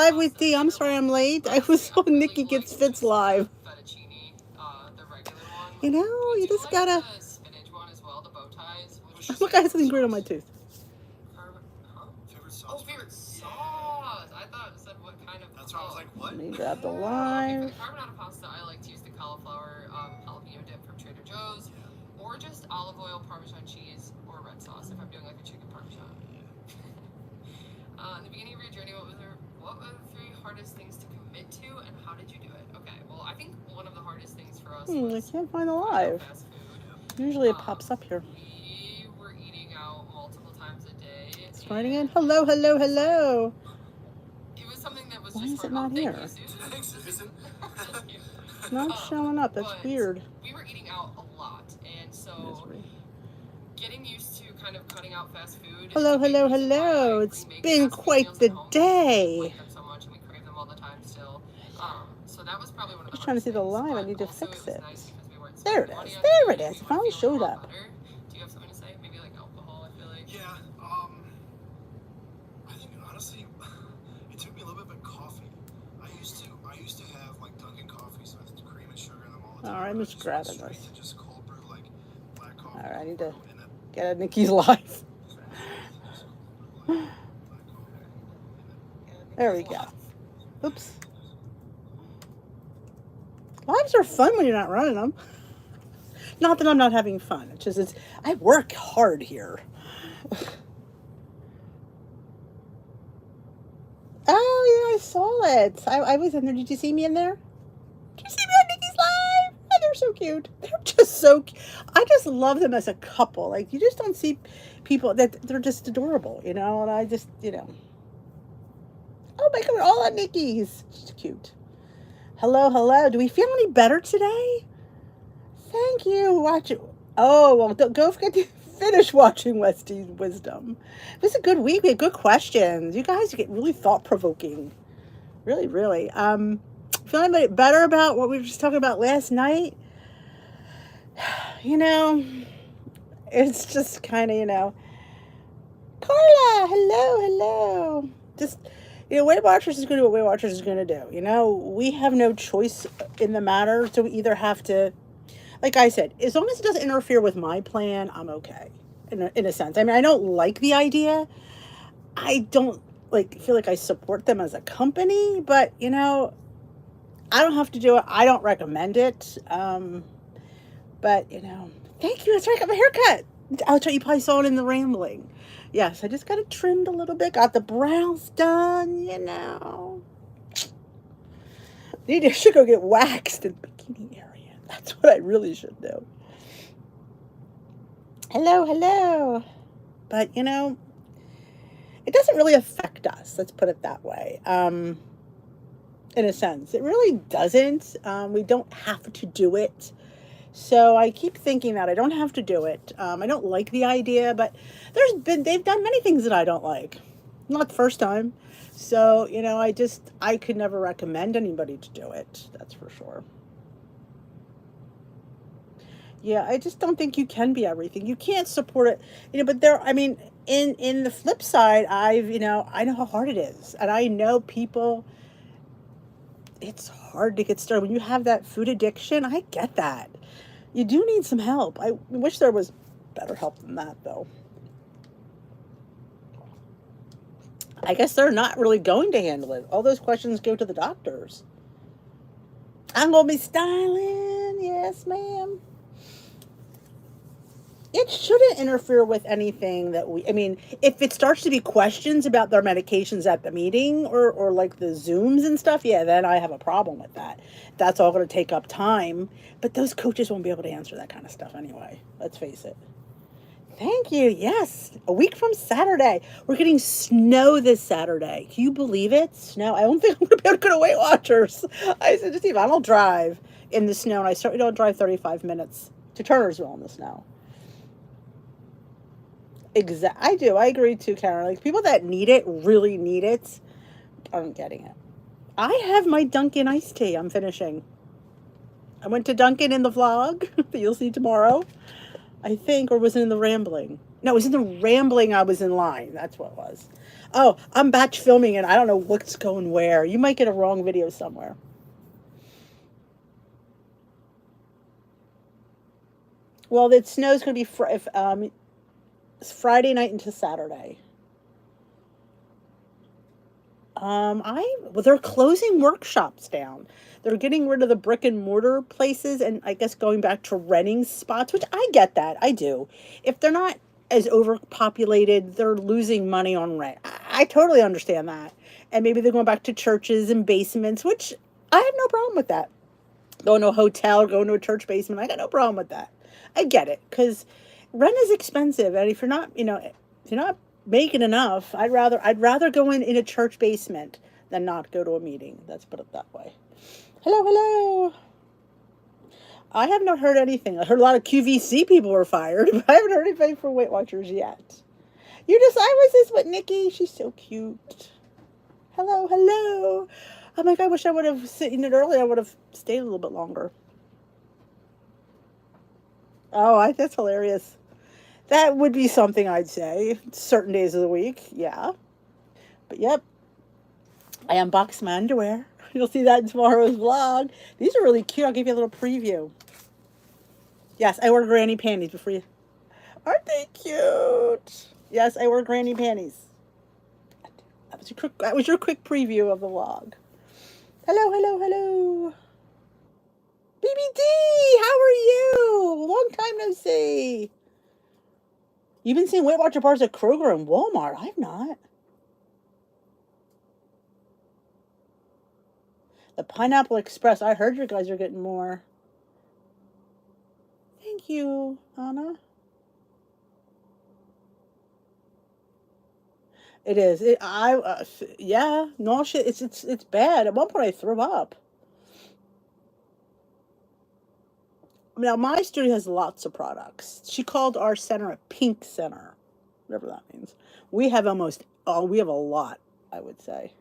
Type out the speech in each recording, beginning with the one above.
live with D. I'm sorry I'm late. I was on Nikki Gets Fits live. You know, you just gotta... Look, I have something green on my tooth. Oh, favorite sauce. I thought it said what kind of. That's why I was like, what? Let me grab the live. For carbonara pasta, I like to use the cauliflower jalapeno dip from Trader Joe's, or just olive oil, Parmesan cheese, or red sauce if I'm doing like a chicken Parmesan. In the beginning of your journey, what were the 3 hardest things to commit to, and how did you do it? Okay, well, I think one of the hardest things for us was I can't find the live. fast food. Usually it pops up here. We were eating out multiple times a day. It's writing in. Hello, hello, hello. It was something that was Why just is it hard. not Thank here? you, Susan. Thanks, Susan. It's not showing up. That's But weird. We were eating out a lot, and so Misery. getting used to kind of cutting out fast food. Hello, hello, hello. It's been quite the day. We like them so much, and we crave them all the time still. So that was probably one of the Just trying to see the hardest live. I things, need to but also fix was it. nice because we weren't There it spending money is. on There food, it is. and It we finally were feeling showed a lot up. better. Do you have something to say? Maybe like alcohol, I feel like. Yeah, I think honestly, it took me a little bit, but coffee. I used to have like Dunkin' coffees with cream and sugar in them all the time. All right, I'm I just went grabbing straight this. to just cold brew like black coffee. All right, I need to and then get at Nikki's live. just cold brew like black coffee. There we go. Oops. Lives are fun when you're not running them. Not that I'm not having fun. It's just I work hard here. Oh yeah, I saw it. I was in there. Did you see me in there? Did you see me on Nikki's live? Oh, they're so cute. They're just so cute. I just love them as a couple. Like you just don't see people that they're just adorable, you know. And I just, you know. Oh my God, we're all on Nikki's. She's cute. Hello, hello. Do we feel any better today? Thank you. Watch it. Oh, well, don't forget to finish watching Westy's Wisdom. It was a good week. We had good questions. You guys get really thought-provoking. Really, really. Feeling a bit better about what we were just talking about last night? You know, it's just kind of, you know. Carla, hello, hello. Just... You know, Weight Watchers is going to do what Weight Watchers is going to do. You know, we have no choice in the matter, so we either have to, like I said, as long as it doesn't interfere with my plan, I'm okay, in a sense. I mean, I don't like the idea. I don't, feel like I support them as a company, but, you know, I don't have to do it. I don't recommend it. But, you know, thank you. That's right. I got my haircut. I'll tell you, probably saw it in the rambling. Yes, I just got it trimmed a little bit. Got the brows done, you know. I should go get waxed in the bikini area. That's what I really should do. Hello, hello. But, you know, it doesn't really affect us. Let's put it that way. In a sense. It really doesn't. We don't have to do it. So I keep thinking that I don't have to do it. I don't like the idea, but they've done many things that I don't like. Not the first time. So, you know, I could never recommend anybody to do it. That's for sure. Yeah, I just don't think you can be everything. You can't support it, you know, but in the flip side, I know how hard it is. And I know people, it's hard to get started. When you have that food addiction, I get that. You do need some help. I wish there was better help than that, though. I guess they're not really going to handle it. All those questions go to the doctors. I'm going to be styling. Yes, ma'am. It shouldn't interfere with anything that if it starts to be questions about their medications at the meeting or like the Zooms and stuff, yeah, then I have a problem with that. That's all going to take up time. But those coaches won't be able to answer that kind of stuff anyway. Let's face it. Thank you. Yes. A week from Saturday. We're getting snow this Saturday. Can you believe it? Snow. I don't think I'm going to be able to go to Weight Watchers. I said, Steve, I don't drive in the snow. And I certainly don't drive 35 minutes to Turnersville in the snow. I do. I agree too, Karen. Like people that need it, really need it, aren't getting it. I have my Dunkin' iced tea. I'm finishing. I went to Dunkin' in the vlog that you'll see tomorrow, I think, or was it in the rambling? No, it was in the rambling. I was in line. That's what it was. Oh, I'm batch filming and I don't know what's going where. You might get a wrong video somewhere. Well, the snow's going to be it's Friday night into Saturday. Well, they're closing workshops down. They're getting rid of the brick and mortar places and I guess going back to renting spots, which I get that. I do. If they're not as overpopulated, they're losing money on rent. I totally understand that. And maybe they're going back to churches and basements, which I have no problem with that. Going to a hotel, going to a church basement, I got no problem with that. I get it because rent is expensive, and if you're not, if you're not making enough, I'd rather go in a church basement than not go to a meeting. Let's put it that way. Hello, hello. I have not heard anything. I heard a lot of QVC people were fired, but I haven't heard anything for Weight Watchers yet. I was this with Nikki. She's so cute. Hello, hello. I'm like, I wish I would have seen it earlier. I would have stayed a little bit longer. Oh, that's hilarious. That would be something I'd say. Certain days of the week, yeah. But yep, I unboxed my underwear. You'll see that in tomorrow's vlog. These are really cute. I'll give you a little preview. Yes, I ordered granny panties before you. Aren't they cute? Yes, I ordered granny panties. That was your quick preview of the vlog. Hello, hello, hello. BBD, how are you? Long time no see. You've been seeing Weight Watcher bars at Kroger and Walmart. I've not. The Pineapple Express. I heard you guys are getting more. Thank you, Anna. It is. Yeah, nausea. It's bad. At one point, I threw up. Now, my studio has lots of products. She called our center a pink center, whatever that means. We have we have a lot, I would say.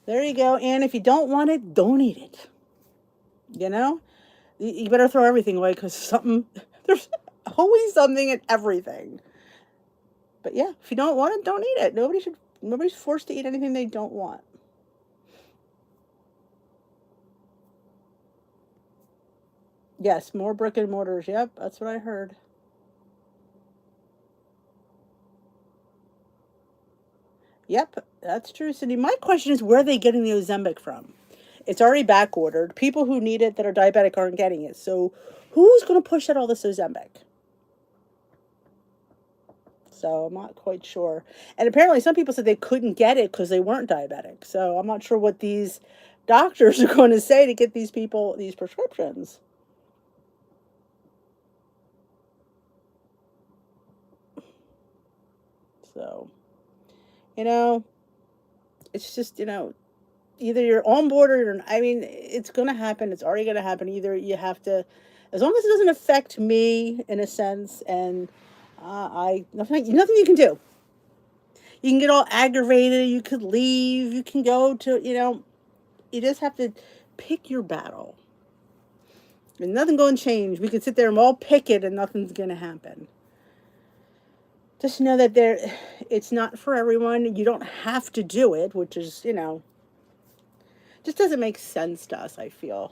There you go. And if you don't want it, don't eat it. You know? You better throw everything away because there's always something in everything. But yeah, if you don't want it, don't eat it. Nobody's forced to eat anything they don't want. Yes, more brick and mortars. Yep, that's what I heard. Yep, that's true, Cindy. My question is, where are they getting the Ozempic from? It's already back ordered. People who need it that are diabetic aren't getting it. So who's going to push out all this Ozempic? So I'm not quite sure. And apparently some people said they couldn't get it because they weren't diabetic. So I'm not sure what these doctors are going to say to get these people these prescriptions. So, you know, it's just, either you're on board or I mean, it's going to happen. It's already going to happen. Either you have to, as long as it doesn't affect me in a sense, and nothing you can do. You can get all aggravated. You could leave. You can go to, you just have to pick your battle. And nothing going to change. We could sit there and all pick it and nothing's going to happen. Just know that it's not for everyone. You don't have to do it, which is, just doesn't make sense to us, I feel.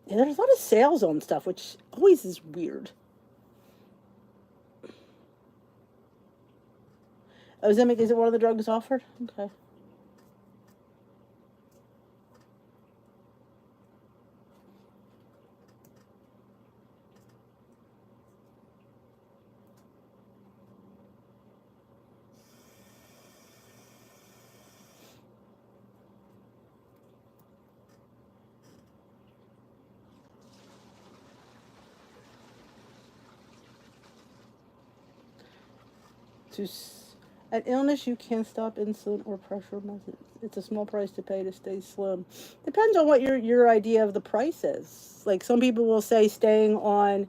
Yeah, there's a lot of sales on stuff, which always is weird. Ozempic, is it one of the drugs offered? Okay. To an illness, you can't stop insulin or pressure methods. It's a small price to pay to stay slim. Depends on what your idea of the price is. Like some people will say staying on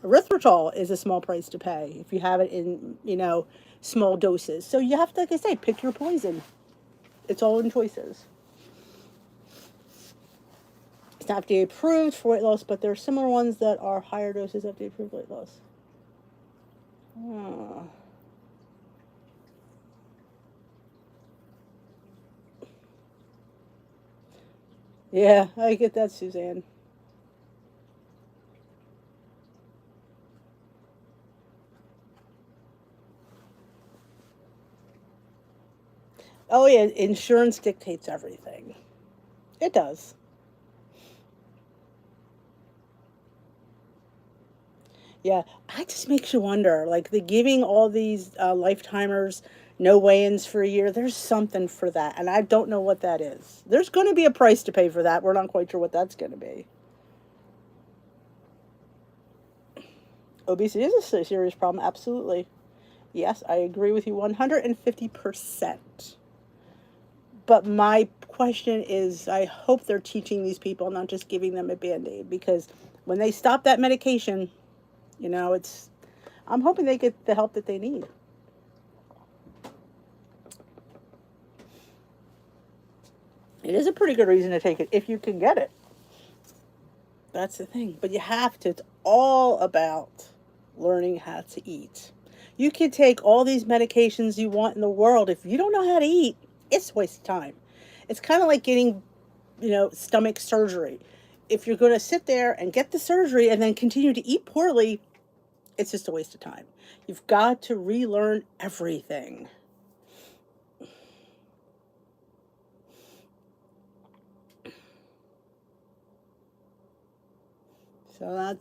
Erythritol is a small price to pay if you have it in, small doses. So you have to, like I say, pick your poison. It's all in choices. It's not FDA approved for weight loss, but there are similar ones that are higher doses FDA approved weight loss. Oh. Yeah, I get that, Suzanne. Oh yeah, insurance dictates everything. It does. Yeah, I just makes you wonder. Like the giving all these lifetimers no weigh-ins for a year. There's something for that, and I don't know what that is. There's going to be a price to pay for that. We're not quite sure what that's going to be. Obesity is a serious problem. Absolutely. Yes, I agree with you 150%. But my question is, I hope they're teaching these people, not just giving them a Band-Aid, because when they stop that medication, it's, I'm hoping they get the help that they need. It is a pretty good reason to take it if you can get it. That's the thing. But you have to. It's all about learning how to eat. You can take all these medications you want in the world. If you don't know how to eat, it's a waste of time. It's kind of like getting, stomach surgery. If you're going to sit there and get the surgery and then continue to eat poorly, it's just a waste of time. You've got to relearn everything. So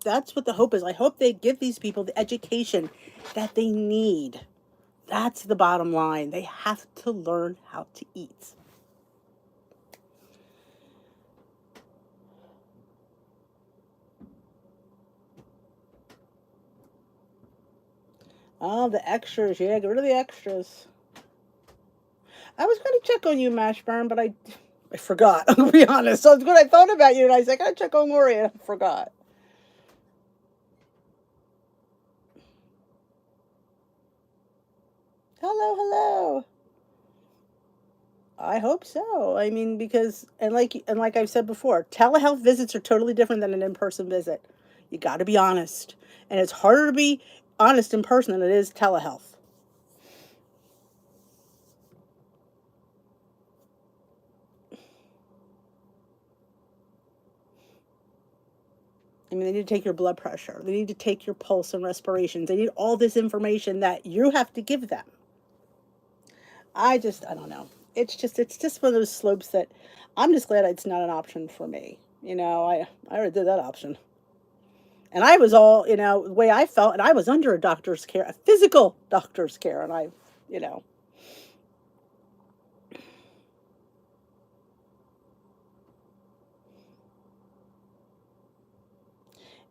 that's what the hope is. I hope they give these people the education that they need. That's the bottom line. They have to learn how to eat. Oh, the extras. Yeah, get rid of the extras. I was going to check on you, Mashburn, but I forgot. I'll be honest. So it's good I thought about you, and I was like, I gotta check on Lori, and I forgot. Hello, hello. I hope so. I mean, because and like I've said before, telehealth visits are totally different than an in-person visit. You got to be honest, and it's harder to be honest in person than it is telehealth. I mean, they need to take your blood pressure. They need to take your pulse and respirations. They need all this information that you have to give them. I don't know. It's just one of those slopes that I'm just glad it's not an option for me. I already did that option. And I was all, the way I felt, and I was under a doctor's care, a physical doctor's care, and you know,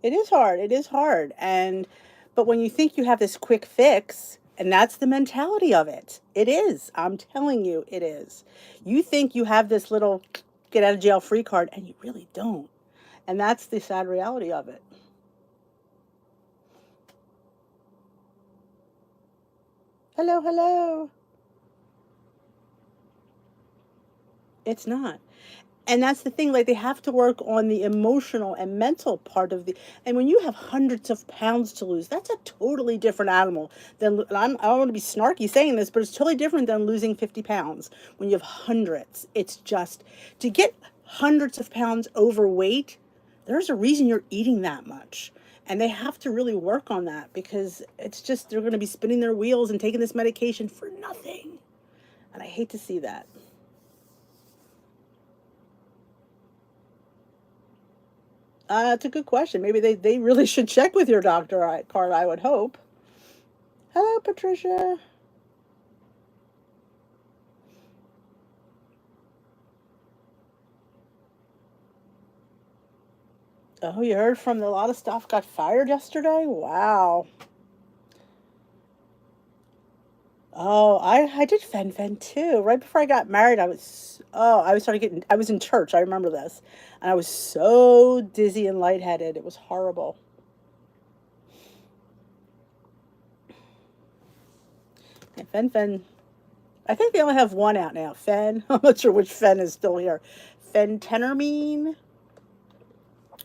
it is hard. It is hard. But when you think you have this quick fix, and that's the mentality of it, it is. I'm telling you, it is. You think you have this little get out of jail free card, and you really don't. And that's the sad reality of it. Hello, hello. It's not. And that's the thing, like they have to work on the emotional and mental part of the, and when you have hundreds of pounds to lose, that's a totally different animal than, I don't want to be snarky saying this, but it's totally different than losing 50 pounds. When you have hundreds, it's just, to get hundreds of pounds overweight, there's a reason you're eating that much. And they have to really work on that, because it's just, they're going to be spinning their wheels and taking this medication for nothing. And I hate to see that. That's a good question. Maybe they really should check with your doctor card, I would hope. Hello, Patricia. Oh, you heard from a lot of stuff got fired yesterday? Wow. Oh, I did fen too. Right before I got married, I was in church. I remember this. And I was so dizzy and lightheaded. It was horrible. Fen. I think they only have one out now. Fen. I'm not sure which Fen is still here. Fentenermine.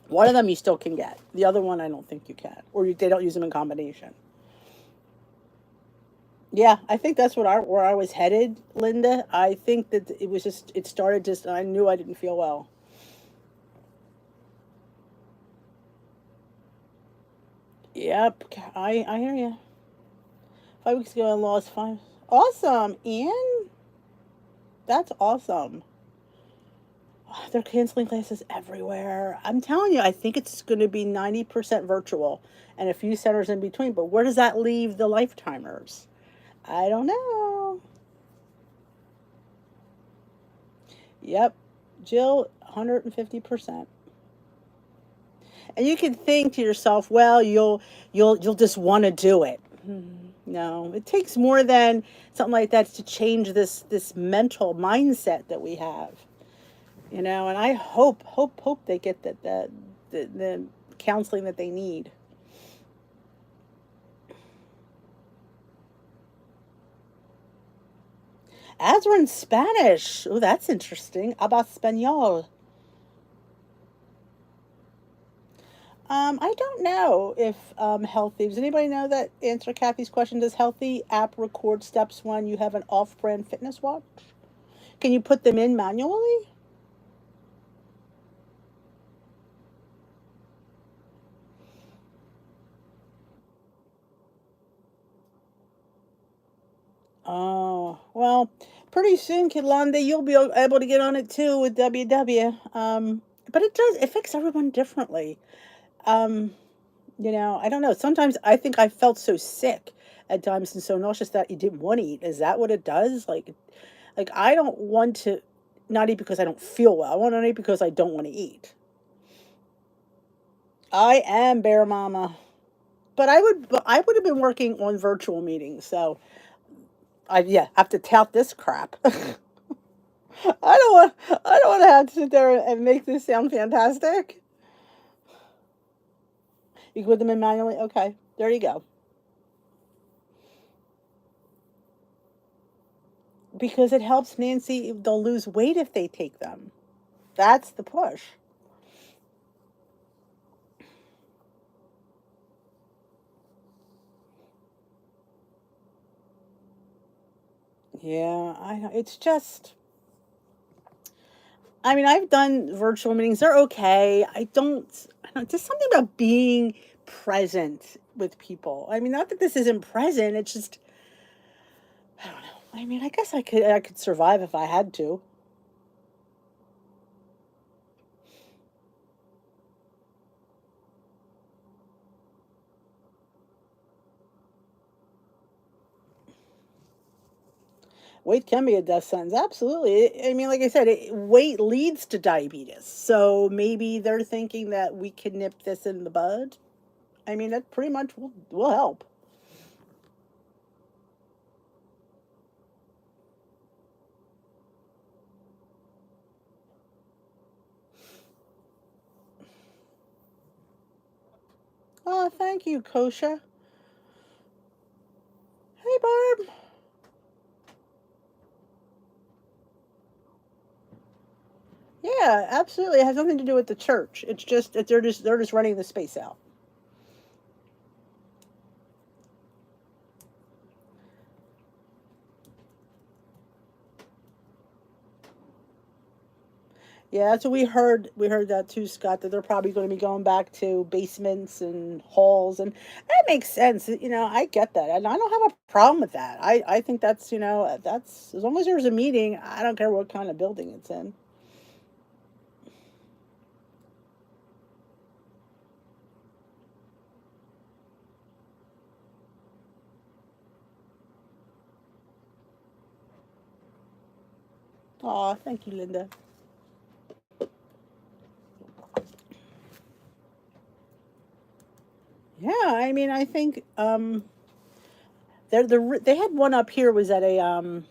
One of them you still can get. The other one I don't think you can, or they don't use them in combination. Yeah, I think that's where I was headed, Linda. I think that it was just it started just I knew I didn't feel well. Yep, I hear you. 5 weeks ago I lost five. Awesome, Ian. That's awesome. They're canceling classes everywhere. I'm telling you, I think it's going to be 90% virtual and a few centers in between. But where does that leave the lifetimers? I don't know. Yep, Jill, 150%. And you can think to yourself, well, you'll just want to do it. No, it takes more than something like that to change this mental mindset that we have. And I hope they get the counseling that they need. Ads were in Spanish. Oh, that's interesting. About español. I don't know if Healthy. Does anybody know that answer Kathy's question? Does Healthy app record steps when you have an off-brand fitness watch? Can you put them in manually? Oh, well, pretty soon, Kidlande, you'll be able to get on it too with WW. But it affects everyone differently. Um, I don't know. Sometimes I think I felt so sick at times and so nauseous that you didn't want to eat. Is that what it does? Like I don't want to not eat because I don't feel well. I want to eat because I don't want to eat. I am Bear Mama. But I would have been working on virtual meetings, so I have to tout this crap. I don't want to have to sit there and make this sound fantastic. You can put them in manually. Okay, there you go. Because it helps Nancy. They'll lose weight if they take them. That's the push. Yeah, I know. It's just. I mean, I've done virtual meetings. They're okay. I don't. Just something about being present with people. I mean, not that this isn't present. It's just. I don't know. I mean, I guess I could survive if I had to. Weight can be a death sentence. Absolutely. I mean, like I said, weight leads to diabetes. So maybe they're thinking that we can nip this in the bud. I mean, that pretty much will help. Oh, thank you, Kosha. Hey, Barb. Yeah, absolutely. It has nothing to do with the church. It's just that they're just running the space out. Yeah, that's what we heard. We heard that too, Scott, that they're probably going to be going back to basements and halls, and that makes sense. I get that, and I don't have a problem with that. I think that's as long as there's a meeting. I don't care what kind of building it's in. Oh, thank you, Linda. Yeah, I mean, I think they had one up here was at a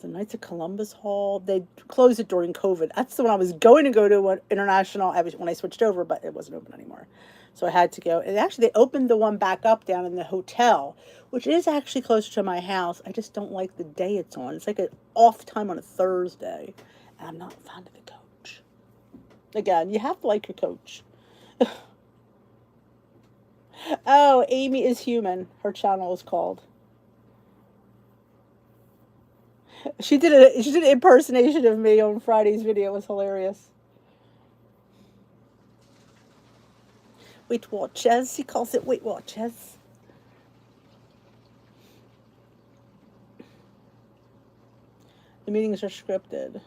the Knights of Columbus Hall. They closed it during COVID. That's the one I was going to go to. What international? I was when I switched over, but it wasn't open anymore. So I had to go. And actually, they opened the one back up down in the hotel, which is actually closer to my house. I just don't like the day it's on. It's like an off time on a Thursday. And I'm not fond of the coach. Again, you have to like your coach. Oh, Amy is Human. Her channel is called. She did an impersonation of me on Friday's video. It was hilarious. Weight Watchers. He calls it Weight Watchers. The meetings are scripted.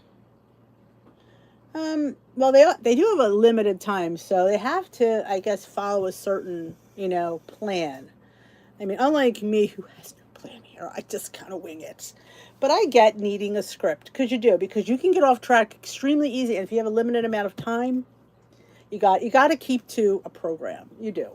Well, they do have a limited time, so they have to, I guess, follow a certain, plan. I mean, unlike me, who has no plan here, I just kind of wing it. But I get needing a script, because you can get off track extremely easy, and if you have a limited amount of time, you got to keep to a program. You do.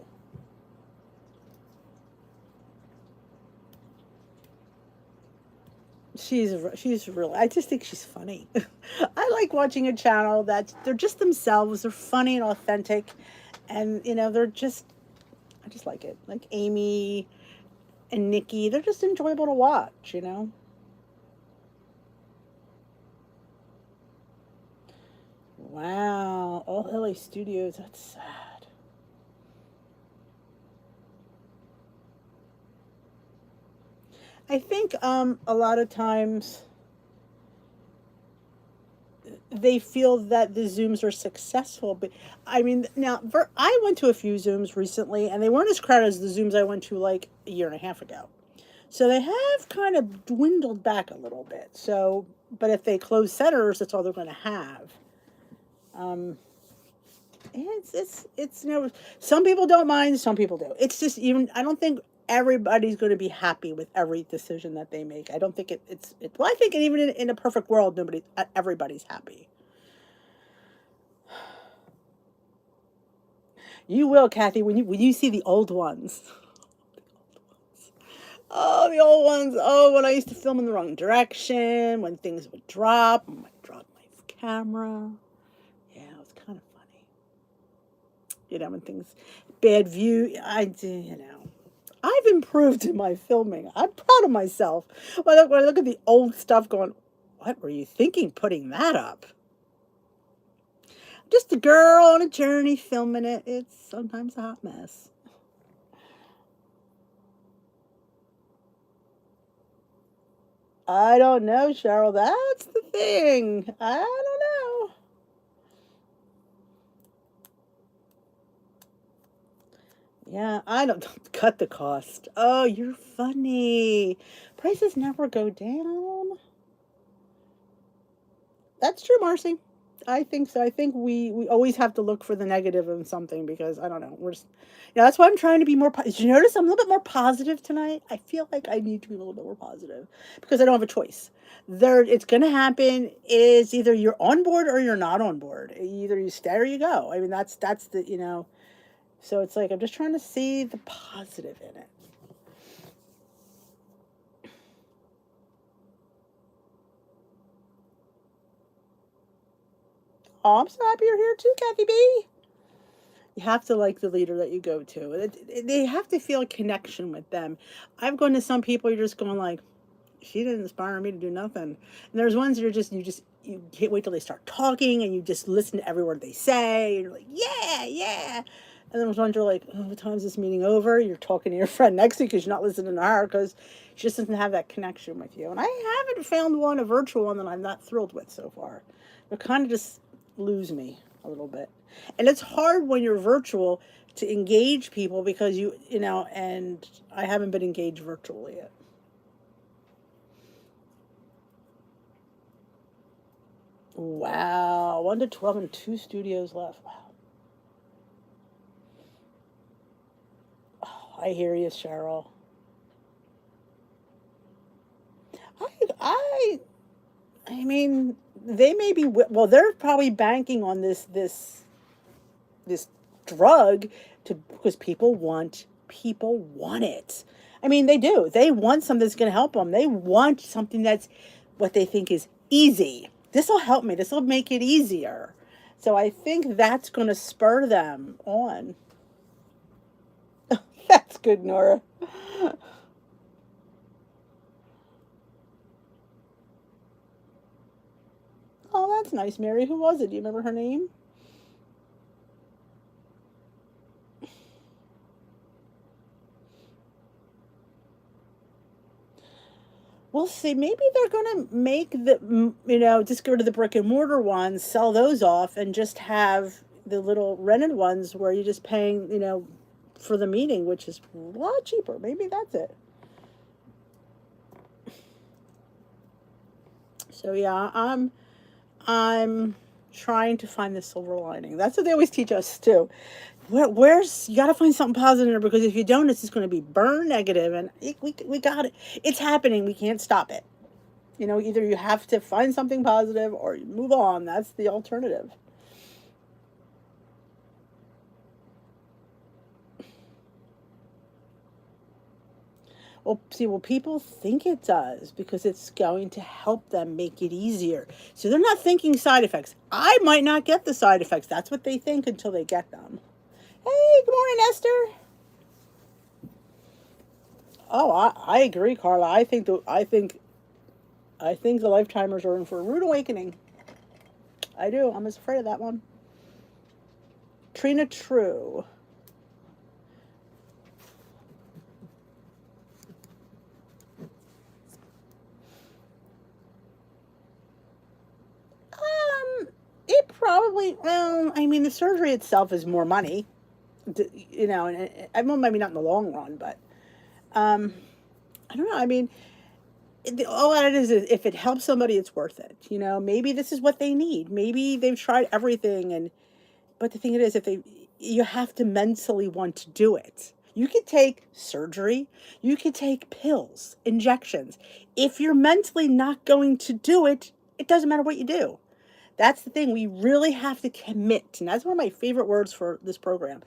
She's really, I just think she's funny. I like watching a channel they're just themselves. They're funny and authentic, and they're just, I just like it. Like Amy and Nikki, they're just enjoyable to watch. Wow, all LA studios. That's sad. I think a lot of times they feel that the Zooms are successful, but I mean, now I went to a few Zooms recently, and they weren't as crowded as the Zooms I went to like a year and a half ago. So they have kind of dwindled back a little bit. So, but if they close centers, that's all they're going to have. It's some people don't mind, some people do. It's just, even I don't think everybody's going to be happy with every decision that they make. I don't think it's well, I think even in a perfect world, everybody's happy. You will, Kathy, when you see the old ones. Oh, the old ones. Oh, when I used to film in the wrong direction, when things would drop, I might drop my camera. Yeah, it was kind of funny. When things, bad view, I've improved in my filming. I'm proud of myself. When I look at the old stuff going, what were you thinking putting that up? Just a girl on a journey filming it. It's sometimes a hot mess. I don't know, Cheryl. That's the thing. I don't know. Yeah, I don't cut the cost. Oh, you're funny. Prices never go down. That's true, Marcy. I think so. I think we always have to look for the negative in something, because I don't know. We're just, that's why I'm trying to be more. Did you notice I'm a little bit more positive tonight? I feel like I need to be a little bit more positive, because I don't have a choice. It's going to happen. Is either you're on board or you're not on board. Either you stay or you go. I mean, that's the. So it's like I'm just trying to see the positive in it. Oh, I'm so happy you're here too, Kathy B. You have to like the leader that you go to. They have to feel a connection with them. I've gone to some people, you're just going like, she didn't inspire me to do nothing. And there's ones that you can't wait till they start talking, and you just listen to every word they say. And you're like, yeah, yeah. And then there's ones you're like, oh, what time is this meeting over? You're talking to your friend next to you because you're not listening to her, because she just doesn't have that connection with you. And I haven't found a virtual one that I'm not thrilled with so far. They kind of just lose me a little bit. And it's hard when you're virtual to engage people, because and I haven't been engaged virtually yet. Wow, 1 to 12 and 2 studios left. Wow. Oh, I hear you, Cheryl. I mean, they may be, well, they're probably banking on this drug because people want it. I mean, they do. They want something that's going to help them. They want something that's what they think is easy. This will help me. This will make it easier. So I think that's going to spur them on. That's good, Nora. Oh, that's nice, Mary. Who was it? Do you remember her name? We'll see. Maybe they're going to make just go to the brick and mortar ones, sell those off, and just have the little rented ones where you're just paying, for the meeting, which is a lot cheaper. Maybe that's it. So yeah, I'm trying to find the silver lining. That's what they always teach us too. Where's you got to find something positive, because if you don't, it's just going to be burn negative, and we got it. It's happening. We can't stop it. Either you have to find something positive or you move on. That's the alternative. Well, people think it does because it's going to help them make it easier. So they're not thinking side effects. I might not get the side effects. That's what they think until they get them. Hey, good morning, Esther. Oh, I agree, Carla. I think the lifetimers are in for a rude awakening. I do. I'm as afraid of that one. Trina True. It probably, well, I mean, the surgery itself is more money, and maybe not in the long run, but I don't know. I mean, all it is if it helps somebody, it's worth it. Maybe this is what they need. Maybe they've tried everything, but the thing is, you have to mentally want to do it. You could take surgery, you could take pills, injections. If you're mentally not going to do it, it doesn't matter what you do. That's the thing. We really have to commit. And that's one of my favorite words for this program.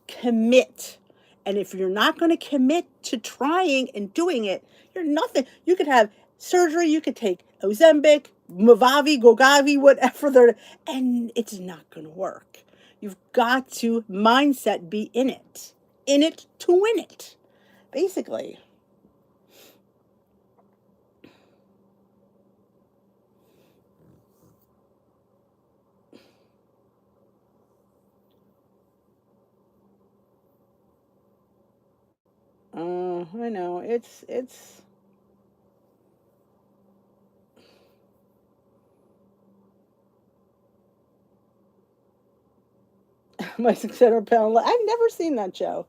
Commit. And if you're not going to commit to trying and doing it, you're nothing. You could have surgery, you could take Ozempic, Movavi, Gogavi, whatever, and it's not going to work. You've got to mindset be in it to win it, basically. I know it's my 600-pound. I've never seen that show.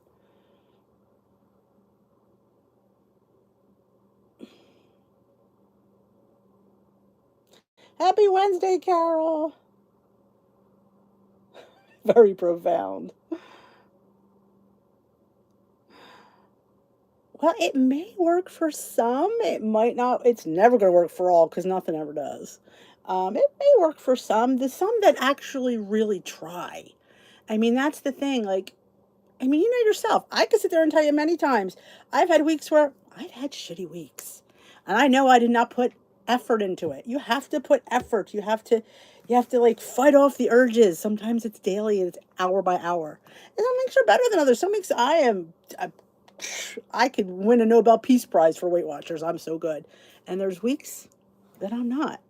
Happy Wednesday, Carol. Very profound. Well, it may work for some. It might not. It's never going to work for all because nothing ever does. It may work for some. There's some that actually really try. I mean, that's the thing. Like, I mean, you know yourself. I could sit there and tell you many times. I've had weeks where I've had shitty weeks. And I know I did not put effort into it. You have to put effort. You have to like fight off the urges. Sometimes it's daily and it's hour by hour. And some weeks are better than others. Some weeks I could win a Nobel Peace Prize for Weight Watchers. I'm so good. And there's weeks that I'm not.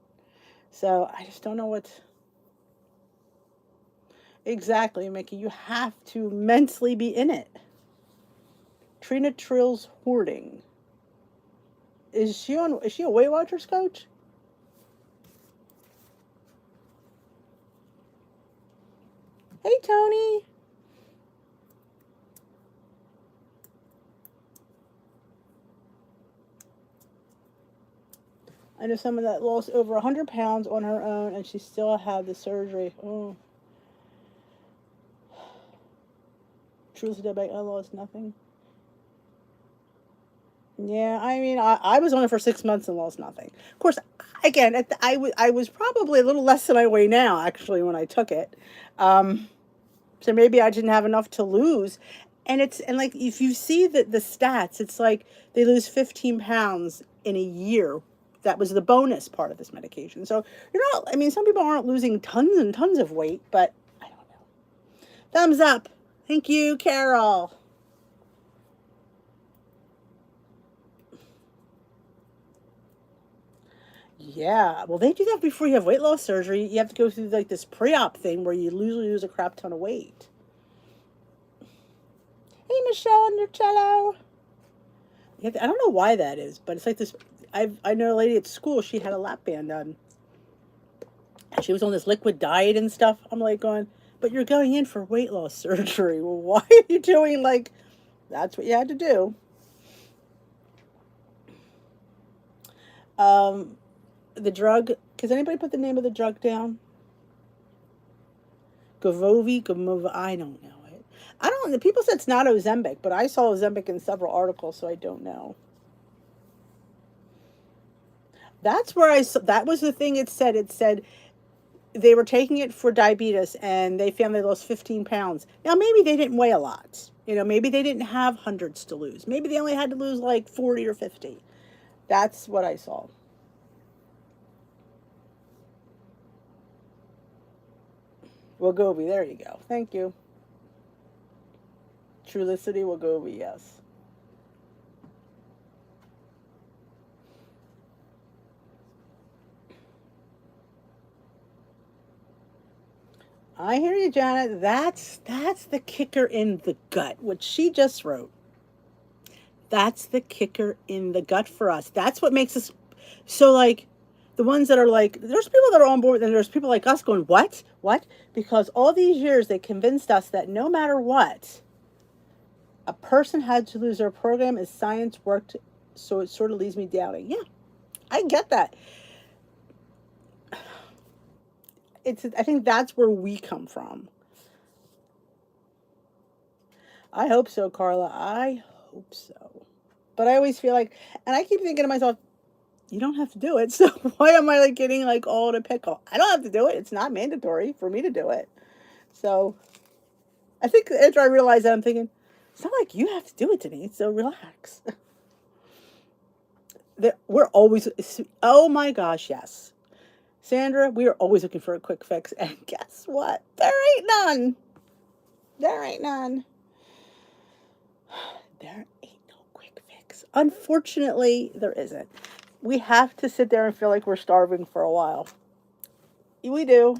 So I just don't know what exactly, Mickey. You have to mentally be in it. Trina Trill's hoarding. Is she a Weight Watchers coach? Hey, Tony. I know someone that lost over 100 pounds on her own, and she still had the surgery. Oh. Truly dead back. I lost nothing. Yeah, I mean, I was on it for 6 months and lost nothing. Of course, again, I was probably a little less than I weigh now, actually, when I took it. So maybe I didn't have enough to lose. And like, if you see the stats, it's like they lose 15 pounds in a year. That was the bonus part of this medication. So I mean, some people aren't losing tons and tons of weight, but I don't know. Thumbs up. Thank you, Carol. Yeah, well, they do that before you have weight loss surgery. You have to go through like this pre-op thing where you lose a crap ton of weight. Hey, Michelle on your cello. I don't know why that is, but it's like this. I know a lady at school. She had a lap band done. She was on this liquid diet and stuff. I'm like going, but you're going in for weight loss surgery. Well, why are you doing like? That's what you had to do. The drug. Does anybody put the name of the drug down? Gamova. I don't know it. I don't. The people said it's not Ozempic, but I saw Ozempic in several articles, so I don't know. That's where I saw. That was the thing it said. It said they were taking it for diabetes, and they found they lost 15 pounds. Now maybe they didn't weigh a lot. Maybe they didn't have hundreds to lose. Maybe they only had to lose like 40 or 50. That's what I saw. Wegovy, there you go. Thank you. Trulicity, Wegovy, yes. I hear you, Janet. That's the kicker in the gut, which she just wrote. That's the kicker in the gut for us. That's what makes us so like the ones that are like, there's people that are on board, and there's people like us going, what? What? Because all these years they convinced us that no matter what, a person had to lose their program as science worked, so it sort of leaves me doubting. Yeah, I get that. I think that's where we come from. I hope so, Carla. I hope so. But I always feel like, and I keep thinking to myself, you don't have to do it. So why am I like getting like all in a pickle? I don't have to do it. It's not mandatory for me to do it. So I think after I realize that, I'm thinking, it's not like you have to do it, Denise. So relax. We're always, oh my gosh, yes. Sandra, we are always looking for a quick fix. And guess what? There ain't none. There ain't none. There ain't no quick fix. Unfortunately, there isn't. We have to sit there and feel like we're starving for a while. We do.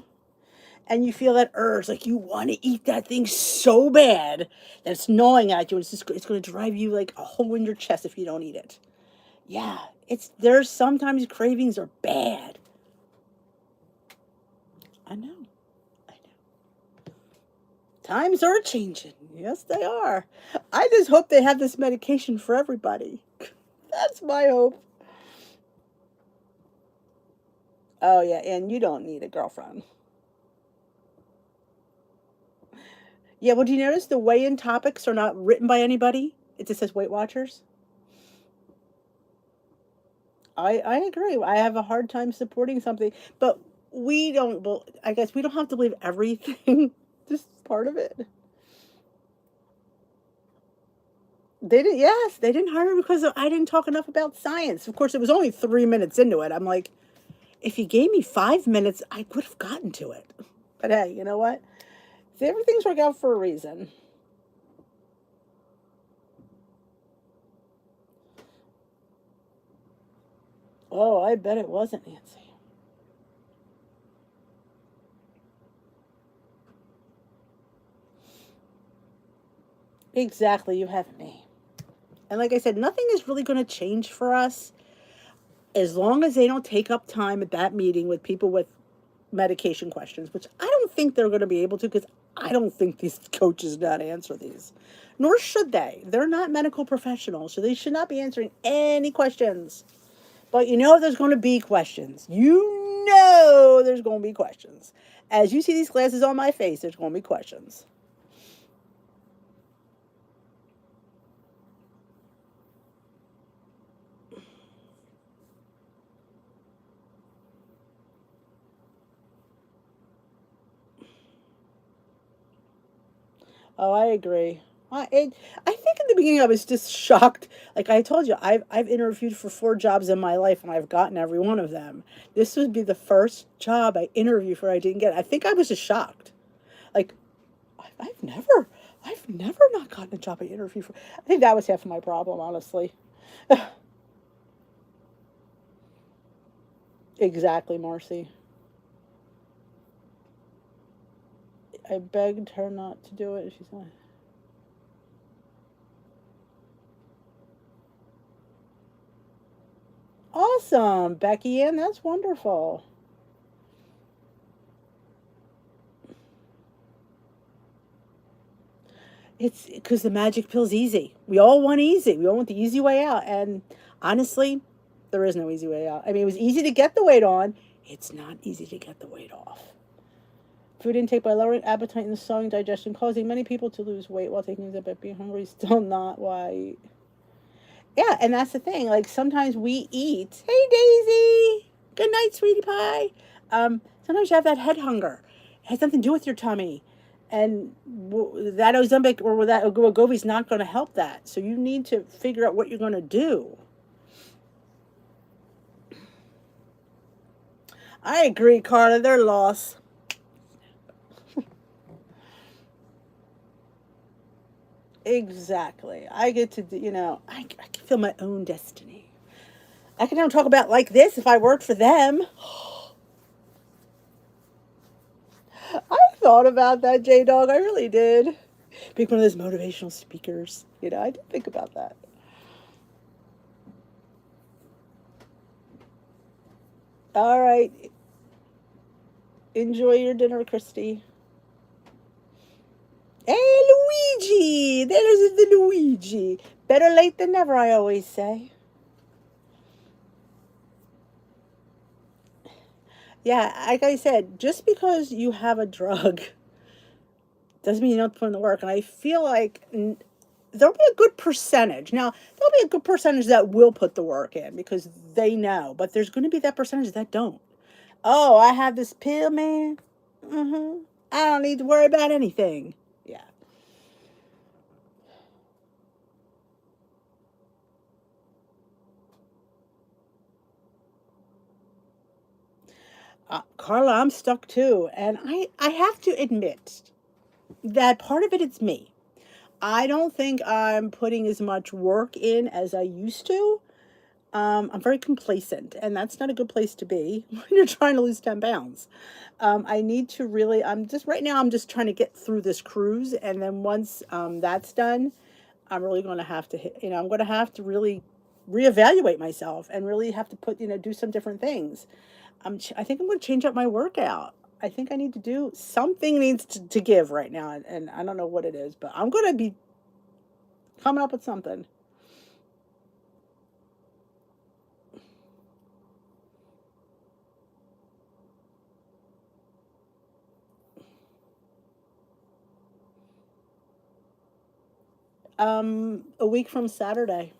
And you feel that urge, like you want to eat that thing so bad that it's gnawing at you. And it's going to drive you like a hole in your chest if you don't eat it. Yeah, there's sometimes cravings are bad. I know. I know. Times are changing. Yes, they are. I just hope they have this medication for everybody. That's my hope. Oh, yeah, and you don't need a girlfriend. Yeah, well, do you notice the weigh-in topics are not written by anybody? It just says Weight Watchers. I agree. I have a hard time supporting something, but we don't, well, I guess we don't have to believe everything. Just part of it. They didn't hire me because I didn't talk enough about science. Of course, it was only 3 minutes into it. I'm like, if you gave me 5 minutes, I would have gotten to it. But hey, you know what? Everything's working out for a reason. Oh, I bet it wasn't, Nancy. Exactly, you have me. And like I said, nothing is really going to change for us as long as they don't take up time at that meeting with people with medication questions, which I don't think they're going to be able to because I don't think these coaches know how to answer these. Nor should they. They're not medical professionals, so they should not be answering any questions. But there's going to be questions. There's going to be questions. As you see these glasses on my face, there's going to be questions. Oh, I agree. I think in the beginning I was just shocked. Like I told you, I've interviewed for 4 jobs in my life and I've gotten every one of them. This would be the first job I interviewed for I didn't get. I think I was just shocked. Like I've never not gotten a job I interviewed for. I think that was half of my problem, honestly. Exactly, Marcy. I begged her not to do it. She's not. Awesome, Becky Ann. That's wonderful. It's because the magic pill's easy. We all want easy. We all want the easy way out. And honestly, there is no easy way out. I mean, it was easy to get the weight on. It's not easy to get the weight off. Food intake by lowering appetite and slowing digestion, causing many people to lose weight while taking it, but being hungry is still not why. Yeah, and that's the thing. Like sometimes we eat. Hey, Daisy. Good night, sweetie pie. Sometimes you have that head hunger. It has something to do with your tummy, and that Ozempic or that Wegovy is not going to help that. So you need to figure out what you're going to do. I agree, Carla. They're lost. Exactly. I get to, I can feel my own destiny. I can now talk about like this if I worked for them. I thought about that, J Dog. I really did. Be one of those motivational speakers. I did think about that. All right. Enjoy your dinner, Christy. Hey, Luigi! There's the Luigi. Better late than never, I always say. Yeah, like I said, just because you have a drug doesn't mean you don't put in the work. And I feel like there'll be a good percentage. Now, there'll be a good percentage that will put the work in because they know, but there's going to be that percentage that don't. Oh, I have this pill, man. Mm-hmm. I don't need to worry about anything. Yeah. Carla, I'm stuck too. And I have to admit that part of it's me. I don't think I'm putting as much work in as I used to. I'm very complacent, and that's not a good place to be when you're trying to lose 10 pounds. I need to really, right now, I'm just trying to get through this cruise. And then once that's done, I'm really going to have to, I'm going to have to really reevaluate myself and really have to do some different things. I think I'm going to change up my workout. I think I need to do something needs to give right now. And I don't know what it is, but I'm going to be coming up with something. A week from Saturday.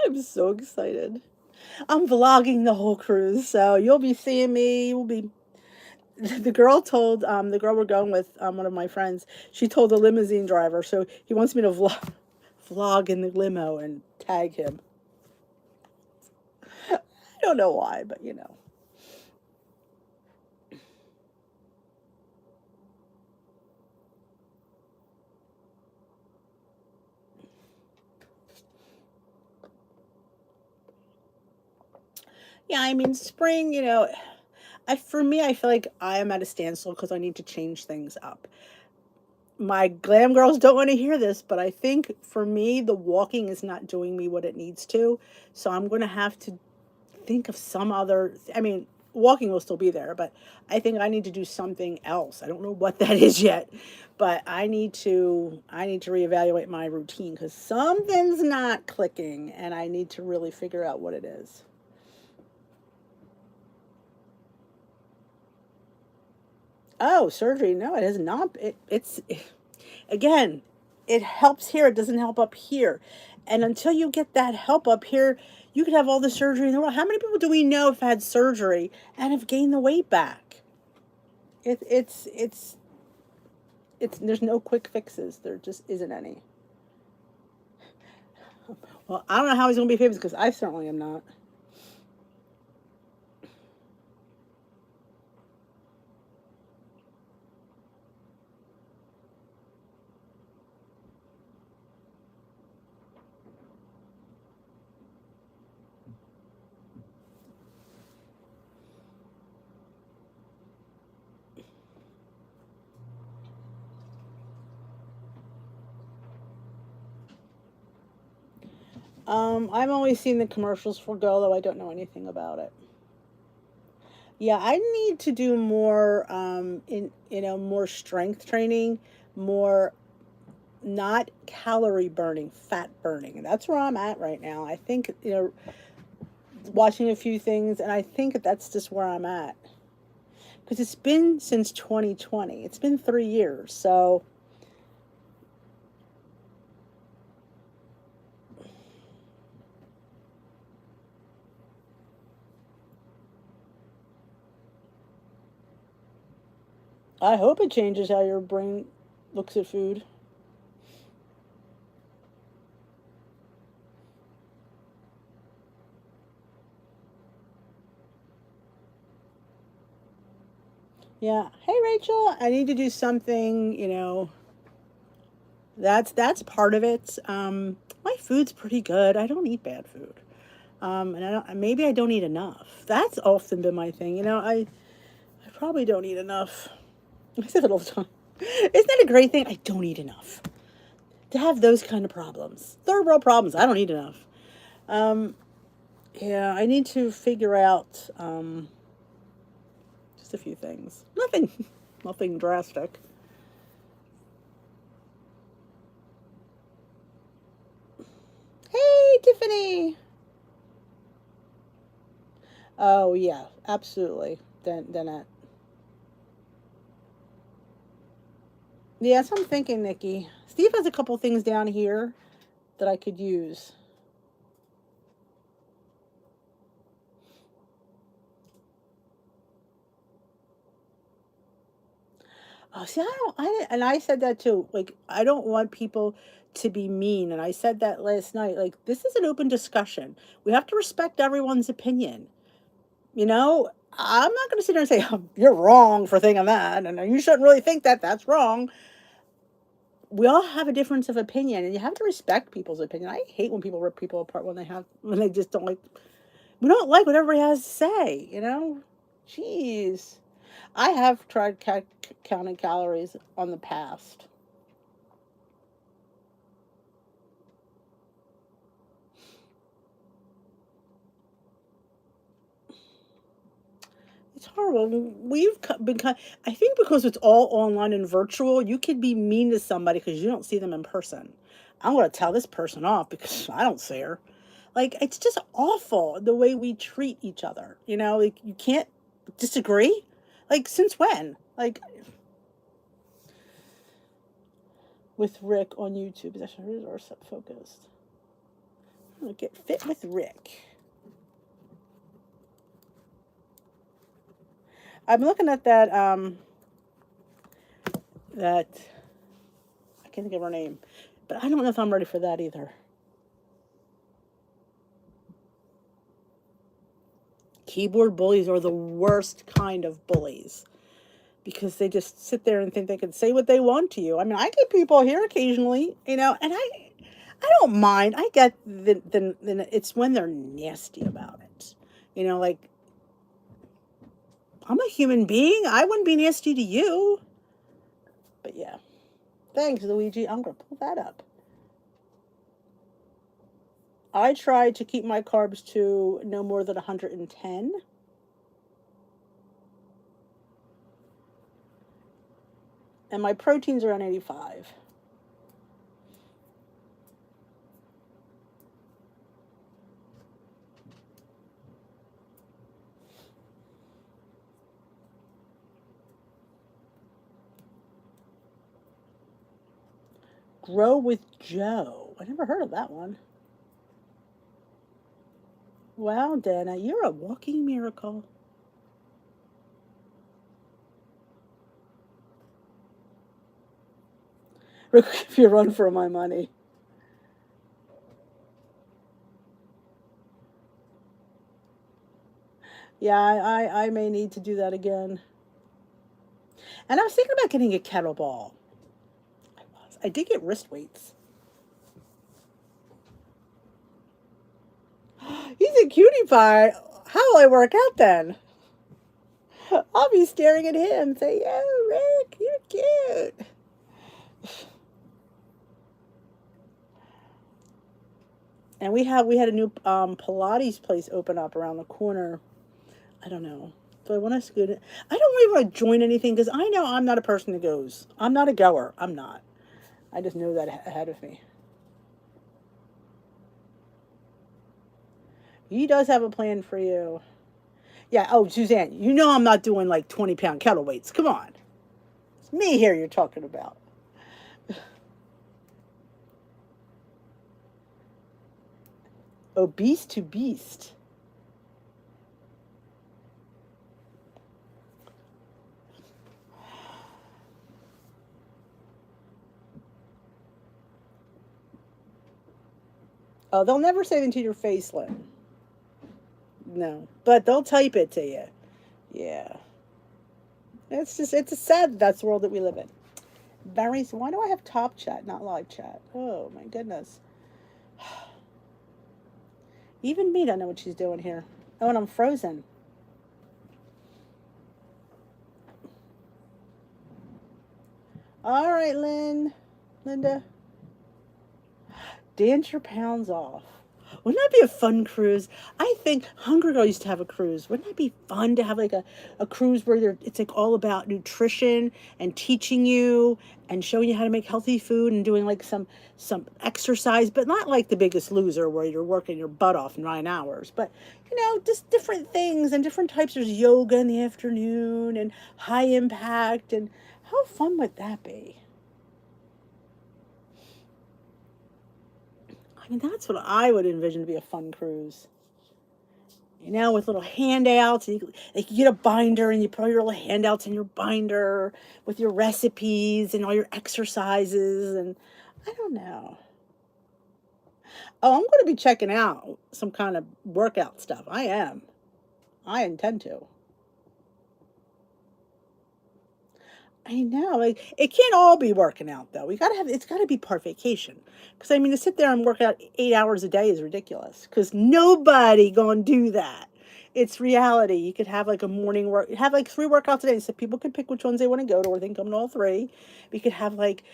I'm so excited. I'm vlogging the whole cruise, so you'll be seeing me. You'll be. The girl told the girl we're going with, one of my friends. She told the limousine driver, so he wants me to vlog in the limo and tag him. I don't know why, but yeah. I mean, spring. For me, I feel like I am at a standstill because I need to change things up. My glam girls don't want to hear this, but I think for me, the walking is not doing me what it needs to. So I'm going to have to think of some other. I mean, walking will still be there, but I think I need to do something else. I don't know what that is yet, but I need to reevaluate my routine because something's not clicking, and I need to really figure out what it is. Oh, surgery? No, it has not. It's again, it helps here. It doesn't help up here, and until you get that help up here, you could have all the surgery in the world. How many people do we know have had surgery and have gained the weight back? It, it's there's no quick fixes. There just isn't any. Well, I don't know how he's going to be famous because I certainly am not. I've always seen the commercials for Go, though I don't know anything about it. Yeah, I need to do more more strength training, more not calorie burning, fat burning. And that's where I'm at right now. I think, watching a few things, and I think that's just where I'm at. Because it's been since 2020. It's been 3 years. So I hope it changes how your brain looks at food. Yeah. Hey, Rachel, I need to do something, that's part of it. My food's pretty good. I don't eat bad food. And maybe I don't eat enough. That's often been my thing. I probably don't eat enough. I say that all the time. Isn't that a great thing? I don't eat enough. To have those kind of problems. Third world problems. I don't eat enough. Um, yeah, I need to figure out just a few things. Nothing, nothing drastic. Hey, Tiffany. Oh yeah, absolutely. Then that. Yeah, so I'm thinking, Nikki. Steve has a couple things down here that I could use. Oh, see, and I said that too. Like, I don't want people to be mean. And I said that last night. Like, this is an open discussion. We have to respect everyone's opinion. I'm not going to sit there and say, oh, you're wrong for thinking that. And you shouldn't really think that. That's wrong. We all have a difference of opinion, and you have to respect people's opinion. I hate when people rip people apart when they just don't like, we don't like what everybody has to say. Jeez. I have tried counting calories on the past. It's horrible. Been I think because it's all online and virtual, you could be mean to somebody because you don't see them in person. I'm going to tell this person off because I don't see her. Like, it's just awful the way we treat each other. Like, you can't disagree. Like, since when? Like, with Rick on YouTube. Is that or Sept focused? I'm going to get fit with Rick. I'm looking at that I can't think of her name, but I don't know if I'm ready for that either. Keyboard bullies are the worst kind of bullies because they just sit there and think they can say what they want to you. I mean, I get people here occasionally, and I don't mind. I get the it's when they're nasty about it. Like, I'm a human being. I wouldn't be nasty to you. But yeah. Thanks, Luigi. I'm going to pull that up. I try to keep my carbs to no more than 110. And my proteins are around 85. Grow with Joe. I never heard of that one. Wow, Dana, you're a walking miracle. If you run for my money. Yeah, I may need to do that again. And I was thinking about getting a kettlebell. I did get wrist weights. He's a cutie pie. How will I work out then? I'll be staring at him and say, "Yo, Rick, you're cute." And we had a new Pilates place open up around the corner. I don't know. Do I want to scoot it? I don't really want to join anything because I know I'm not a person that goes. I'm not a goer. I'm not. I just know that ahead of me. He does have a plan for you. Yeah. Oh, Suzanne, you know I'm not doing like 20-pound kettle weights. Come on. It's me here you're talking about. Obese to beast. Oh, they'll never say it into your face, Lynn. No. But they'll type it to you. Yeah. It's a sad that's the world that we live in. Very, why do I have top chat, not live chat? Oh, my goodness. Even me don't know what she's doing here. Oh, and I'm frozen. All right, Linda. Dance your pounds off. Wouldn't that be a fun cruise? I think Hunger Girl used to have a cruise. Wouldn't that be fun to have like a cruise where it's like all about nutrition and teaching you and showing you how to make healthy food and doing like some exercise, but not like The Biggest Loser where you're working your butt off 9 hours, but just different things and different types. There's yoga in the afternoon and high impact, and how fun would that be? I mean, that's what I would envision to be a fun cruise. With little handouts. You get a binder and you put all your little handouts in your binder with your recipes and all your exercises. And I don't know. Oh, I'm going to be checking out some kind of workout stuff. I am. I intend to. I know, like it can't all be working out though. It's gotta be part vacation. Because I mean, to sit there and work out 8 hours a day is ridiculous. Because nobody gonna do that. It's reality. You could have like a morning work, have like 3 workouts a day, so people can pick which ones they want to go to, or they can come to all three. We could have like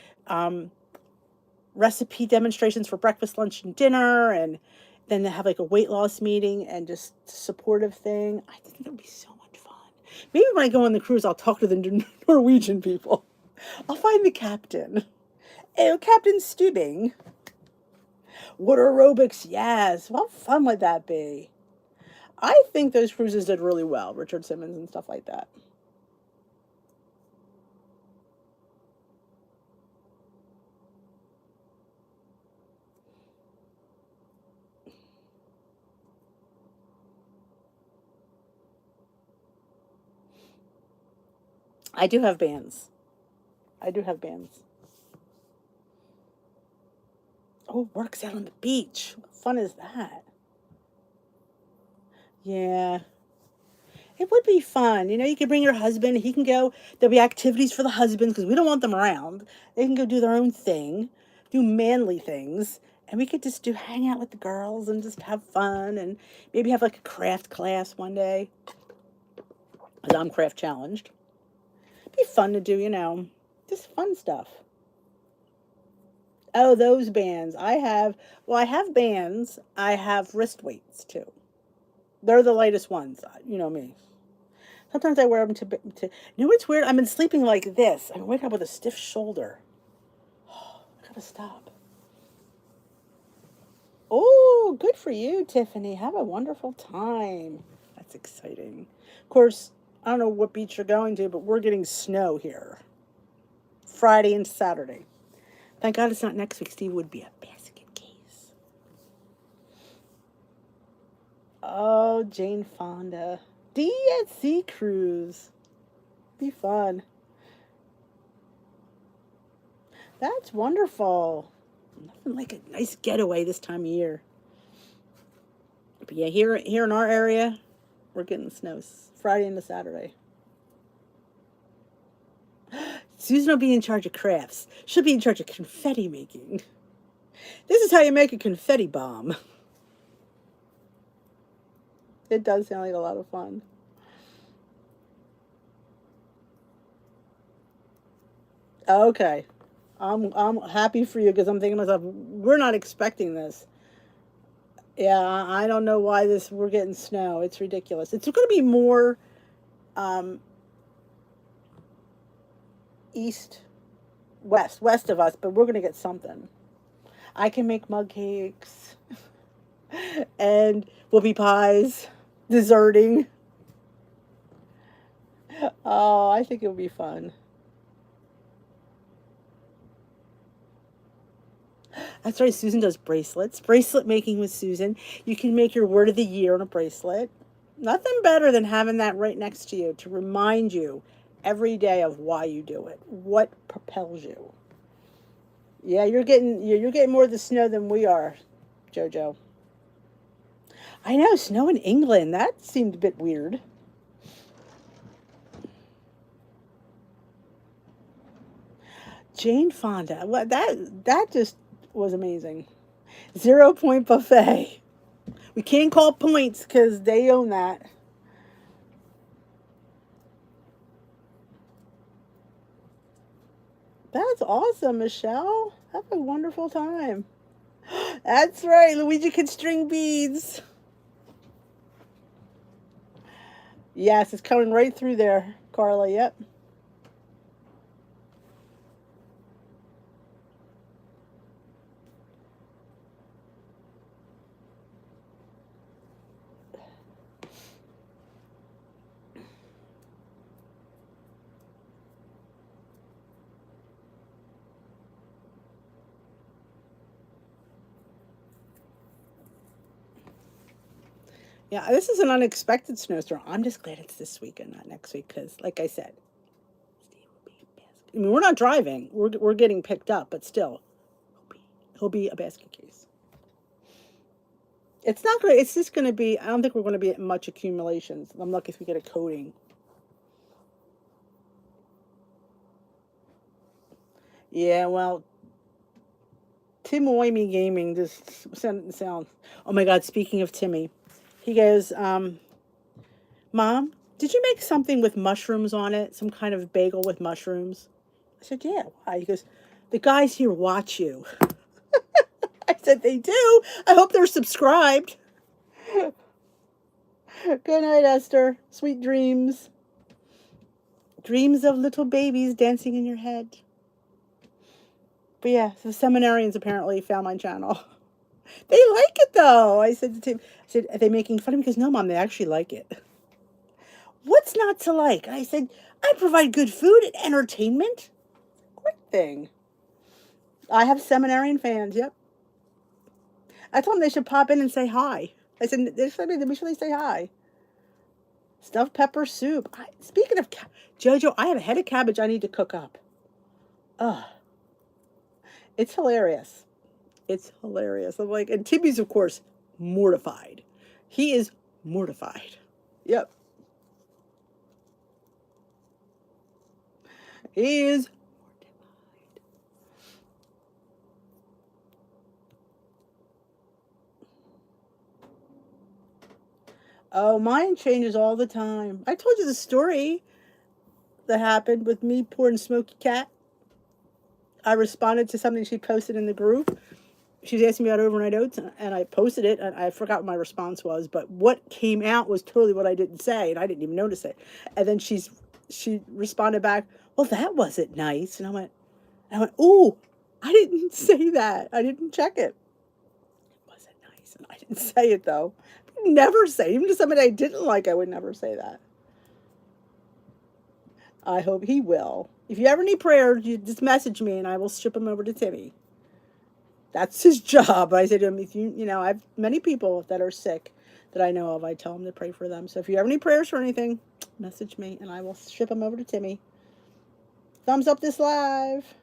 recipe demonstrations for breakfast, lunch, and dinner, and then they have like a weight loss meeting and just supportive thing. I think it would be so much fun. Maybe when I go on the cruise, I'll talk to the Norwegian people. I'll find the captain. Oh, Captain Stubing. Water aerobics, yes. How fun would that be? I think those cruises did really well. Richard Simmons and stuff like that. I do have bands. I do have bands. Oh, works out on the beach. What fun is that? Yeah. It would be fun. You could bring your husband. He can go. There'll be activities for the husbands because we don't want them around. They can go do their own thing, do manly things. And we could just hang out with the girls and just have fun and maybe have like a craft class one day. Because I'm craft challenged. It'd be fun to do, just fun stuff. Oh, those bands. I have bands. I have wrist weights too. They're the lightest ones. You know me. Sometimes I wear them what's weird? I've been sleeping like this. I'm waking up with a stiff shoulder. Oh, I gotta stop. Oh, good for you, Tiffany. Have a wonderful time. That's exciting. Of course, I don't know what beach you're going to, but we're getting snow here. Friday and Saturday. Thank God it's not next week. Steve would be a basket case. Oh, Jane Fonda. D&C cruise. Be fun. That's wonderful. Nothing like a nice getaway this time of year. But yeah, here in our area, we're getting snow Friday into Saturday. Susan will be in charge of crafts. She'll be in charge of confetti making. This is how you make a confetti bomb. It does sound like a lot of fun. Okay. I'm happy for you because I'm thinking to myself, we're not expecting this. Yeah, I don't know why we're getting snow. It's ridiculous. It's going to be more um, east, west of us, but we're going to get something. I can make mug cakes and whoopie pies, desserting. Oh, I think it'll be fun. That's right. Susan does bracelets. Bracelet making with Susan. You can make your word of the year on a bracelet. Nothing better than having that right next to you to remind you every day of why you do it. What propels you. Yeah, you're getting more of the snow than we are, Jojo. I know, snow in England. That seemed a bit weird. Jane Fonda. What that just was amazing. 0 point buffet. We can't call points because they own that. That's awesome, Michelle. Have a wonderful time. That's right. Luigi can string beads. Yes, it's coming right through there, Carla. Yep. Yeah, this is an unexpected snowstorm. I'm just glad it's this week and not next week because, like I said, I mean, we're not driving. We're getting picked up, but still, he'll be a basket case. It's not gonna. It's just gonna be. I don't think we're gonna be at much accumulations. I'm lucky if we get a coating. Yeah, well, Tim Oimy Gaming just sent sound. Oh my God! Speaking of Timmy, he goes, "Mom, did you make something with mushrooms on it? Some kind of bagel with mushrooms?" I said, "Yeah." Why? He goes, "The guys here watch you." I said, "They do. I hope they're subscribed." Good night, Esther. Sweet dreams. Dreams of little babies dancing in your head. But yeah, the seminarians apparently found my channel. They like it though. I said to Tim, I said, "Are they making fun of me?" Because no, Mom, they actually like it. What's not to like? I said, "I provide good food and entertainment." Great thing. I have seminarian fans. Yep. I told them they should pop in and say hi. I said, "They should make sure they say hi." Stuffed pepper soup. Speaking of Jojo, I have a head of cabbage I need to cook up. Ugh, it's hilarious. It's hilarious. I'm like, and Timmy's, of course, mortified. He is mortified. Yep. He is. Oh, mine changes all the time. I told you the story that happened with me, poor and Smoky Cat. I responded to something she posted in the group. She was asking me about overnight oats, and I posted it, and I forgot what my response was. But what came out was totally what I didn't say, and I didn't even notice it. And then she responded back, "Well, that wasn't nice." And I went, "Ooh, I didn't say that. I didn't check it. It wasn't nice, and I didn't say it though. Never say, even to somebody I didn't like, I would never say that." I hope he will. If you ever need prayer, you just message me, and I will ship them over to Timmy. That's his job. I said to him, if I have many people that are sick that I know of. I tell him to pray for them. So if you have any prayers for anything, message me, and I will ship them over to Timmy. Thumbs up this live.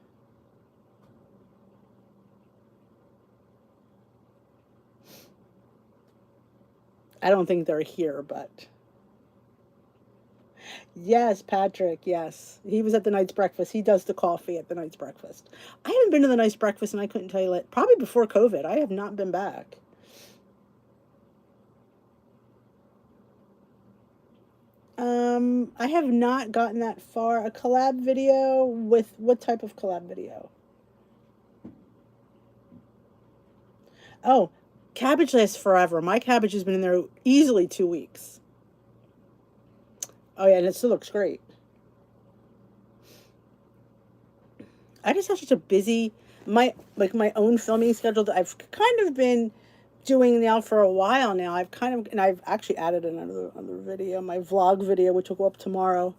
I don't think they're here, but yes, Patrick, yes. He was at the night's breakfast. He does the coffee at the night's breakfast. I haven't been to the night's breakfast, and I couldn't tell you that. Probably before COVID. I have not been back. I have not gotten that far. A collab video with what type of collab video? Oh, Cabbage lasts forever. My cabbage has been in there easily 2 weeks. Oh yeah, and it still looks great. I just have such a busy my own filming schedule that I've kind of been doing now for a while now. And I've actually added another video, my vlog video, which will go up tomorrow.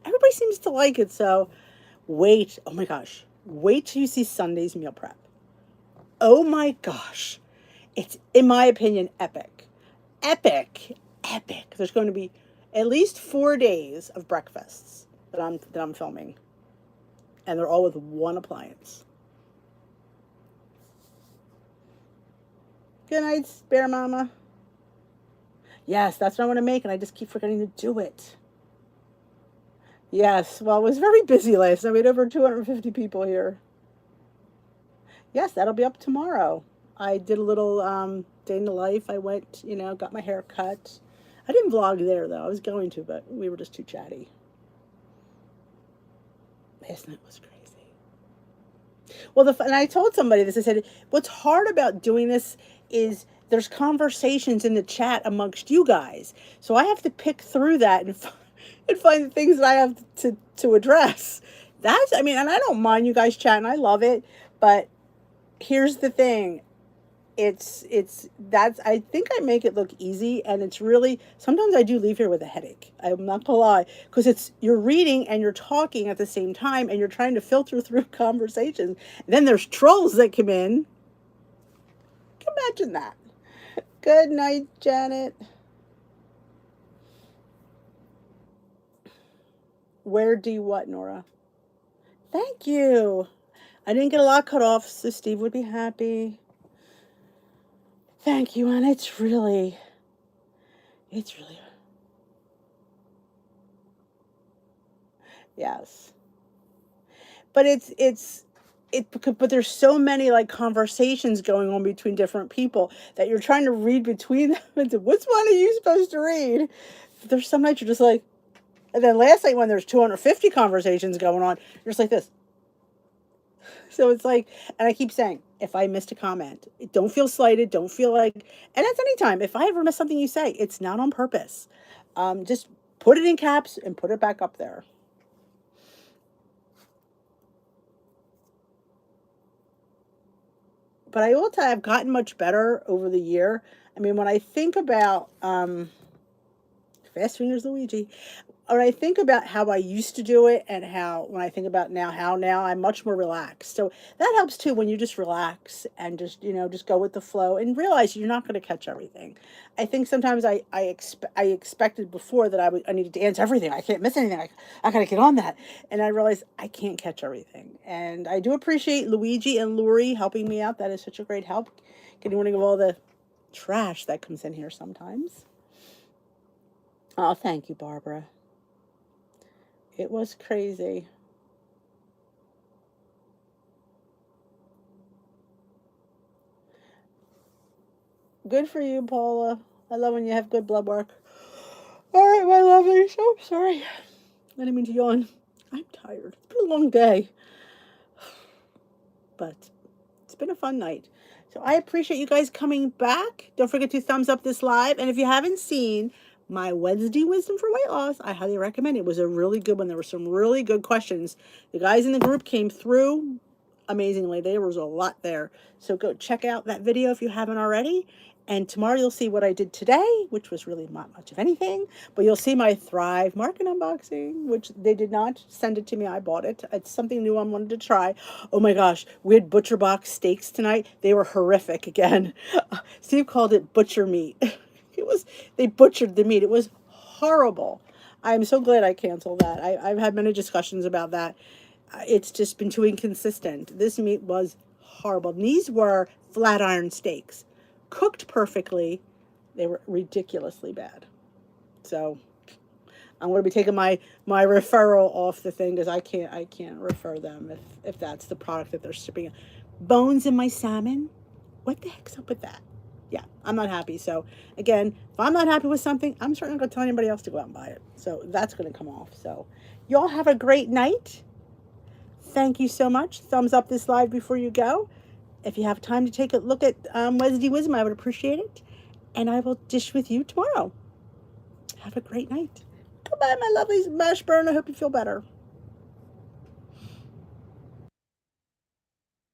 Everybody seems to like it, so wait. Oh my gosh. Wait till you see Sunday's meal prep. Oh my gosh. It's, in my opinion, epic. Epic. Epic. There's going to be at least 4 days of breakfasts that I'm filming. And they're all with one appliance. Good night, Bear Mama. Yes, that's what I want to make, and I just keep forgetting to do it. Yes, well, it was very busy last night. We had over 250 people here. Yes, that'll be up tomorrow. I did a little day in the life. I went, got my hair cut. I didn't vlog there, though. I was going to, but we were just too chatty. Last night was crazy. Well, and I told somebody this. I said, what's hard about doing this is there's conversations in the chat amongst you guys. So I have to pick through that and find the things that I have to address. And I don't mind you guys chatting. I love it. But here's the thing. I think I make it look easy, and it's really, sometimes I do leave here with a headache. I'm not gonna lie, because you're reading and you're talking at the same time, and you're trying to filter through conversations. And then there's trolls that come in. Imagine that. Good night, Janet. Where do you what, Nora? Thank you. I didn't get a lot cut off, so Steve would be happy. Thank you, and it's really, yes. But but there's so many like conversations going on between different people that you're trying to read between them. And which one are you supposed to read? There's some nights you're just like, and then last night when there's 250 conversations going on, you're just like this. So it's like, and I keep saying, if I missed a comment, don't feel slighted. Don't feel like, and that's anytime. If I ever miss something you say, it's not on purpose. Just put it in caps and put it back up there. But I will tell you, I've gotten much better over the year. I mean, when I think about, fast fingers Luigi, when I think about how I used to do it and when I think about how now I'm much more relaxed. So that helps too, when you just relax and just go with the flow and realize you're not going to catch everything. I think sometimes I expected before that I needed to answer everything. I can't miss anything. I got to get on that. And I realized I can't catch everything. And I do appreciate Luigi and Lori helping me out. That is such a great help. Getting rid of all the trash that comes in here sometimes. Oh, thank you, Barbara. It was crazy. Good for you, Paula. I love when you have good blood work. All right, my lovelies. Oh, sorry. I didn't mean to yawn. I'm tired. It's been a long day. But it's been a fun night. So I appreciate you guys coming back. Don't forget to thumbs up this live. And if you haven't seen my Wednesday Wisdom for Weight Loss, I highly recommend it. It was a really good one. There were some really good questions. The guys in the group came through amazingly. There was a lot there. So go check out that video if you haven't already. And tomorrow you'll see what I did today, which was really not much of anything. But you'll see my Thrive Market unboxing, which they did not send it to me. I bought it. It's something new I wanted to try. Oh my gosh, we had butcher box steaks tonight. They were horrific again. Steve called it butcher meat. They butchered the meat. It was horrible. I'm so glad I canceled that. I've had many discussions about that. It's just been too inconsistent. This meat was horrible. And these were flat iron steaks. Cooked perfectly. They were ridiculously bad. So I'm going to be taking my referral off the thing because I can't refer them if that's the product that they're shipping. Bones in my salmon. What the heck's up with that? Yeah, I'm not happy. So again, if I'm not happy with something, I'm certainly not going to tell anybody else to go out and buy it. So that's going to come off. So y'all have a great night. Thank you so much. Thumbs up this live before you go. If you have time to take a look at Wednesday Wisdom, I would appreciate it. And I will dish with you tomorrow. Have a great night. Goodbye, my lovely mash burn. I hope you feel better.